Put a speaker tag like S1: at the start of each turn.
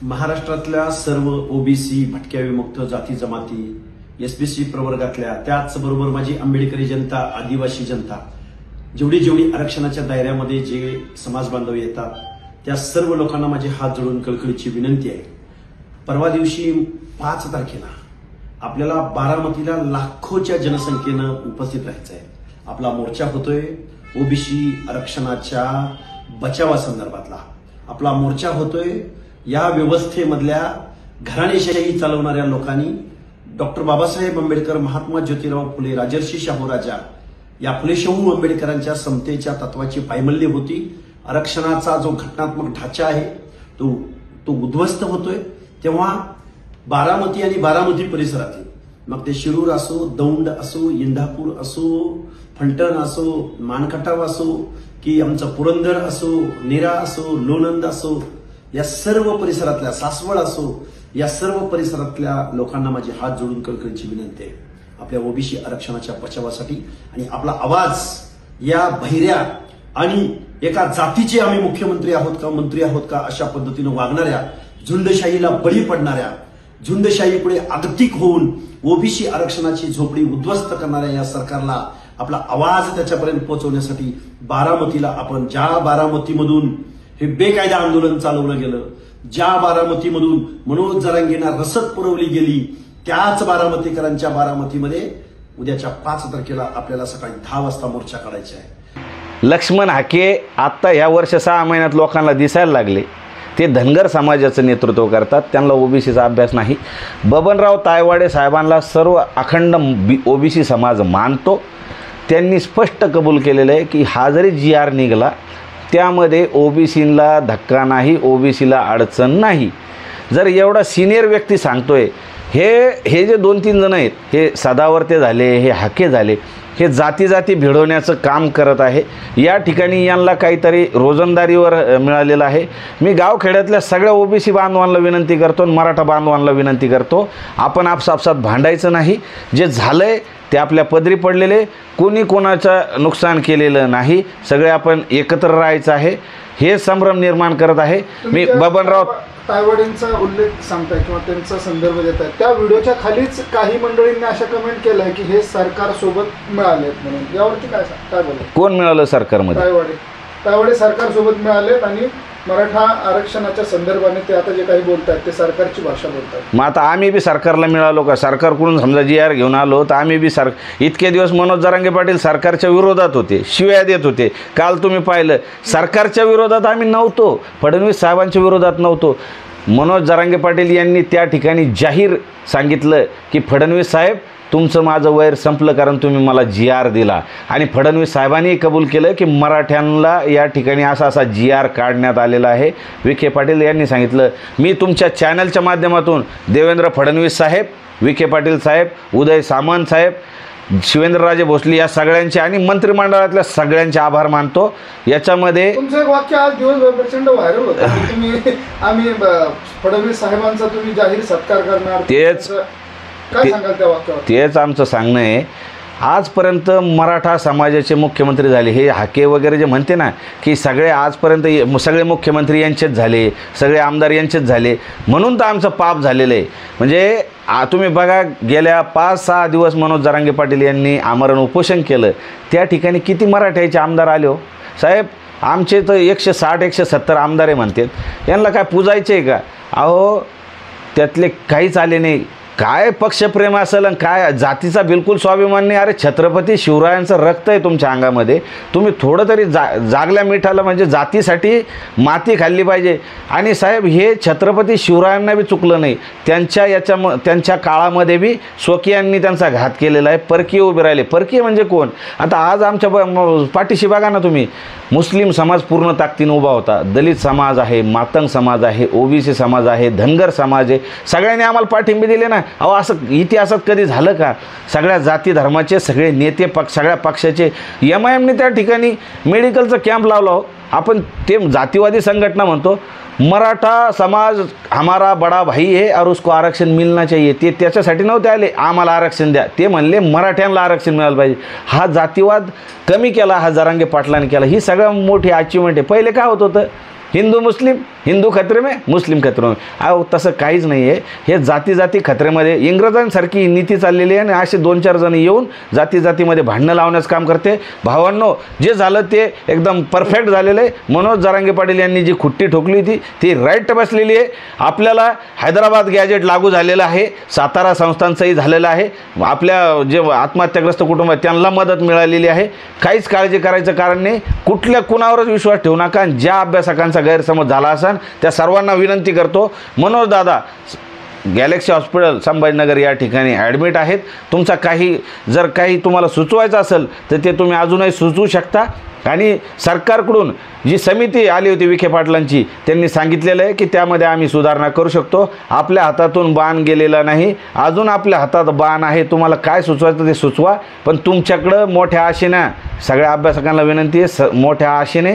S1: महाराष्ट्रातल्या सर्व ओबीसी, भटक्या विमुक्त जाती जमाती, एसबीसी प्रवर्गातल्या, त्याचबरोबर माझी आंबेडकरी जनता, आदिवासी जनता, जेवढी आरक्षणाच्या दायऱ्यामध्ये जे समाज बांधव येतात त्या सर्व लोकांना माझे हात जोडून कळकळीची विनंती आहे. परवा दिवशी 5 तारखेला आपल्याला बारामतीला लाखोच्या जनसंख्येनं उपस्थित राहायचं आहे. आपला मोर्चा होतोय ओबीसी आरक्षणाच्या बचावासंदर्भातला. आपला मोर्चा होतोय या व्यवस्थेमधल्या घराणेशाही चालवणाऱ्या लोकांनी डॉक्टर बाबासाहेब आंबेडकर, महात्मा ज्योतिराव फुले, राजर्षी शाहू राजा या फुले शाहू आंबेडकरांच्या समतेच्या तत्वाची पायमल्ली होती. आरक्षणाचा जो घटनात्मक ढाचा आहे तो उद्ध्वस्त होतोय. तेव्हा बारामती आणि बारामती परिसरातील, मग ते शिरूर असो, दौंड असो, इंदापूर असो, फलटण असो, मानखटाव असो, की आमचं पुरंदर असो, नेरा असो, लोणंद असो, या सर्व परिसरातल्या, सासवड असो, या सर्व परिसरातल्या लोकांना माझी हात जोडून कळकळीची विनंती आहे आपल्या ओबीसी आरक्षणाच्या बचावासाठी. आणि आपला आवाज या बहिऱ्या आणि एका जातीचे आम्ही मुख्यमंत्री आहोत का, मंत्री आहोत का, अशा पद्धतीनं वागणाऱ्या, झुंडशाहीला बळी पडणाऱ्या, झुंडशाहीपुढे आगतिक होऊन ओबीसी आरक्षणाची झोपडी उद्ध्वस्त करणाऱ्या या सरकारला आपला आवाज त्याच्यापर्यंत पोहोचवण्यासाठी बारामतीला आपण, ज्या बारामतीमधून हे बेकायदा आंदोलन चालवलं गेलं, ज्या बारामतीमधून मनोज जरांगेंना रसद पुरवली गेली, त्याच बारामतीकरांच्या बारामतीमध्ये उद्याच्या 5 तारखेला आपल्याला सकाळी 10 वाजता मोर्चा काढायचा आहे.
S2: लक्ष्मण हाके आता या वर्ष 6 महिन्यात लोकांना दिसायला लागले. ते धनगर समाजाचं नेतृत्व करतात, त्यांना ओबीसीचा अभ्यास नाही. बबनराव तायवाडे साहेबांना सर्व अखंड ओबीसी समाज मानतो. त्यांनी स्पष्ट कबूल केलेलं आहे की हा जरी GR निघाला त्यामध्ये ओबीसीला धक्का नाही, ओबीसीला अडचण नाही. जर एवढा सिनियर व्यक्ती सांगतोय, हे जे 2-3 जण आहेत, हे सदावर्ते झाले, हे हाके झाले, हे जाती भिडवण्याचं काम करत आहे. या ठिकाणी यांना काहीतरी रोजंदारीवर मिळालेलं आहे. मी गावखेड्यातल्या सगळ्या ओबीसी बांधवांना विनंती करतो, मराठा बांधवांना विनंती करतो, आपण आपसापसात भांडायचं नाही. जे झालंय ते आपल्या पदरी पडलेले, कोणी कोणाचं नुकसान केलेलं नाही. सगळे आपण एकत्र राहायचं आहे, हे संभ्रम निर्माण करत आहे. मी बबनराव
S3: तायवाडेंचा उल्लेख सांगताय किंवा त्यांचा संदर्भ देत आहे, त्या व्हिडिओच्या खालीच काही मंडळींनी अशा कमेंट केलंय की हे सरकार सोबत मिळालेत म्हणून. यावरती काय बोला?
S2: कोण मिळालं सरकारमध्ये?
S3: तायवाडे सरकार सोबत मिळालेत आणि मराठा आरक्षणाच्या संदर्भाने ते आता जे काही बोलतात ते सरकारची भाषा बोलतात.
S2: मग आता आम्ही बी सरकारला मिळालो का? सरकारकडून समजा GR घेऊन आलो तर आम्ही बी इतके दिवस मनोज जरांगे पाटील सरकारच्या विरोधात होते, शिव्या देत होते. काल तुम्ही पाहिलं, सरकारच्या विरोधात आम्ही नव्हतो, फडणवीस साहेबांच्या विरोधात नव्हतो. मनोज जरांगे पाटील यांनी त्या ठिकाणी जाहीर सांगितलं की फडणवीस साहेब, तुमचं माझं वैर संपलं कारण तुम्ही मला GR दिला. आणि फडणवीस साहेबांनी कबूल केलं की मराठ्यांना या ठिकाणी असा GR काढण्यात आलेला आहे. विखे पाटील यांनी सांगितलं, मी तुमच्या चॅनलच्या माध्यमातून देवेंद्र फडणवीस साहेब, विखे पाटील साहेब, उदय सामंत साहेब, शिवेंद्रराजे भोसले या सगळ्यांचे आणि मंत्रिमंडळातल्या सगळ्यांचे आभार मानतो. याच्यामध्ये
S3: तुमचं एक वाक्य आज दिवसभर प्रचंड व्हायरल होतं, तुम्ही आम्ही फडणवीस साहेबांचा तुम्ही जाहीर सत्कार करणार. काय सांगाल त्या वाक्यावर?
S2: तेच आमचं सांगणं आहे. आजपर्यंत मराठा समाजाचे मुख्यमंत्री झाले, हे हाके वगैरे जे म्हणते ना की सगळे आजपर्यंत सगळे मुख्यमंत्री यांचेच झाले, सगळे आमदार यांचेच झाले, म्हणून तर आमचं पाप झालेलं आहे. म्हणजे तुम्ही बघा, गेल्या 5-6 दिवस मनोज जरांगे पाटील यांनी आमरण उपोषण केलं, त्या ठिकाणी किती मराठ्याचे आमदार आले हो साहेब? आमचे तर 160-170 आमदार आहे म्हणतात. यांना काय पूजायचे आहे का? अहो, त्यातले काहीच आले नाही. काय पक्षप्रेम असेल आणि काय जातीचा बिलकुल स्वाभिमान नाही. अरे छत्रपती शिवरायांचं रक्त आहे तुमच्या अंगामध्ये. तुम्ही थोडं तरी जागल्या मिठाला म्हणजे जातीसाठी माती खाल्ली पाहिजे. आणि साहेब, हे छत्रपती शिवरायांना बी चुकलं नाही. त्यांच्या काळामध्ये बी स्वकीयांनी त्यांचा घात केलेला आहे. परकीय उभे राहिले. परकीय म्हणजे कोण? आता आज आमच्या पाठीशी बघा ना तुम्ही, मुस्लिम समाज पूर्ण ताकदीने उभा होता, दलित समाज आहे, मातंग समाज आहे, ओबीसी समाज आहे, धनगर समाज आहे, सगळ्यांनी आम्हाला पाठिंबे दिले ना. अहो, असं इतिहासात कधी झालं का? सगळ्या जाती धर्माचे सगळे नेते, सगळ्या पक्षाचे MIMने त्या ठिकाणी मेडिकलचं कॅम्प लावला हो. आपण ते जातीवादी संघटना म्हणतो, मराठा समाज हमारा बड़ा भाई है और उसको आरक्षण मिलना चाहिए. ते त्याच्यासाठी नव्हते आले आम्हाला आरक्षण द्या, ते म्हणले मराठ्यांना आरक्षण मिळालं पाहिजे. हा जातीवाद कमी केला हा जरांगे पाटलांनी केला. ही सगळ्यात मोठी अचिव्हमेंट आहे. पहिले काय होत होतं, हिंदू मुस्लिम, हिंदू खतरे में मुस्लिम खतरे में. अहो तसं काहीच नाही आहे. हे जाती जाती खतरेमध्ये इंग्रजांसारखी नीती चाललेली आहे आणि असे 2-4 जण येऊन जाती जातीमध्ये भांडणं लावण्याचं काम करते. भावांनो, जे झालं ते एकदम परफेक्ट झालेलं आहे. मनोज जरांगे पाटील यांनी जी खुट्टी ठोकली होती ती राईट बसलेली आहे. आपल्याला हैदराबाद गॅजेट लागू झालेलं आहे, सातारा संस्थांचंही झालेलं आहे, आपल्या जे आत्महत्याग्रस्त कुटुंब आहेत त्यांना मदत मिळालेली आहे. काहीच काळजी करायचं कारण नाही. कुठल्या कुणावरच विश्वास ठेवू नका. ज्या अभ्यासकांचा गैरसमज झाला असेल त्या सर्वांना विनंती करतो, मनोज दादा गॅलेक्सी हॉस्पिटल संभाजीनगर या ठिकाणी ॲडमिट आहेत. तुमचा जर काही तुम्हाला सुचवायचं असेल तर ते तुम्ही अजूनही सुचवू शकता. आणि सरकारकडून जी समिती आली होती विखे पाटलांची, त्यांनी सांगितलेलं आहे की त्यामध्ये आम्ही सुधारणा करू शकतो. आपल्या हातातून बाण गेलेला नाही, अजून आपल्या हातात बाण आहे. तुम्हाला काय सुचवायचं ते सुचवा, पण तुमच्याकडं मोठ्या आशेनं सगळ्या अभ्यासकांना विनंती आहे, मोठ्या आशेने